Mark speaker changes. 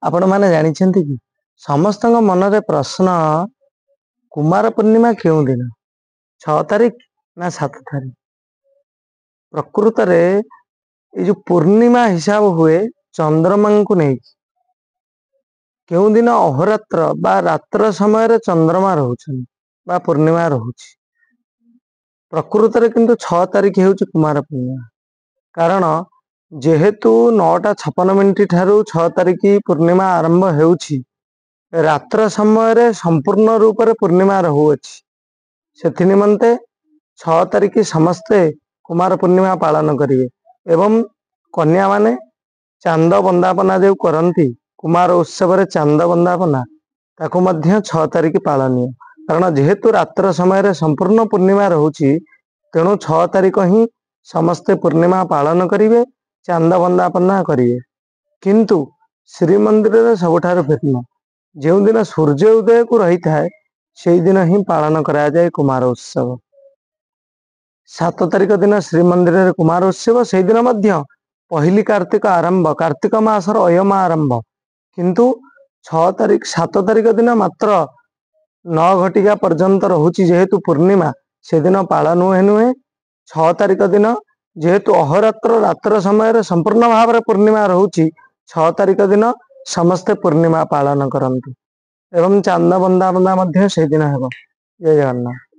Speaker 1: आपण मैंने जानते कि समस्त मनरे प्रश्न कुमार पूर्णिमा क्यों दिन 6 तारीख ना 7 तारीख। प्रकृत रे ये जो पूर्णिमा हिसाब हुए चंद्रमा को नहीं क्यों दिन अहोरात्र बा रात्र समय रे चंद्रमा रहउछन बा पूर्णिमा रहउछि। प्रकृत रे किंतु 6 तारीख हेउछि कुमार पूर्णिमा। कारण जेहेतु 9:56 ठारू 6 तारीख पूर्णिमा आरंभ हेउछि रात्र समय रे संपूर्ण रूप रे पूर्णिमा रहुअछि। सेथि निमंते 6 तारीख समस्ते कुमार पूर्णिमा पालन करिवे एवं कन्या माने चांद बंदापना जो करती कुमार उत्सव रे चांद बंदापना ताको मध्य 6 तारीख पालनीय। कारण जेहेतु रात्र समय रे संपूर्ण पूर्णिमा रहुछि तेणु 6 तारीख ही समस्ते पूर्णिमा पालन करिवे चांद बंदापना करिवे। किंतु श्रीमंदिर रे सबठार भिन्न जो दिन सूर्य उदय को रही थाए से दिन ही पालन करा जाए कुमार उत्सव। 7 तारीख दिन श्रीमंदिर रे कुमार उत्सव से दिन मध्य पहली कार्तिक आरंभ कार्तिक मासर अयम आरंभ। किंतु 6 तारीख 7 तारीख दिन मात्र 9 घटिका पर्यंत रहुछि जेहेतु पूर्णिमा से दिन पालन हुए नुहे। 6 तारीख दिन जेहेतु अहोरात्र रात्र समय रे संपूर्ण भाव रे पूर्णिमा रहुछि 6 तारीख दिन समस्ते पूर्णिमा पालन करंतु एवं चांद बंदापना मध्य से दिन हेबो। जय जगन्नाथ।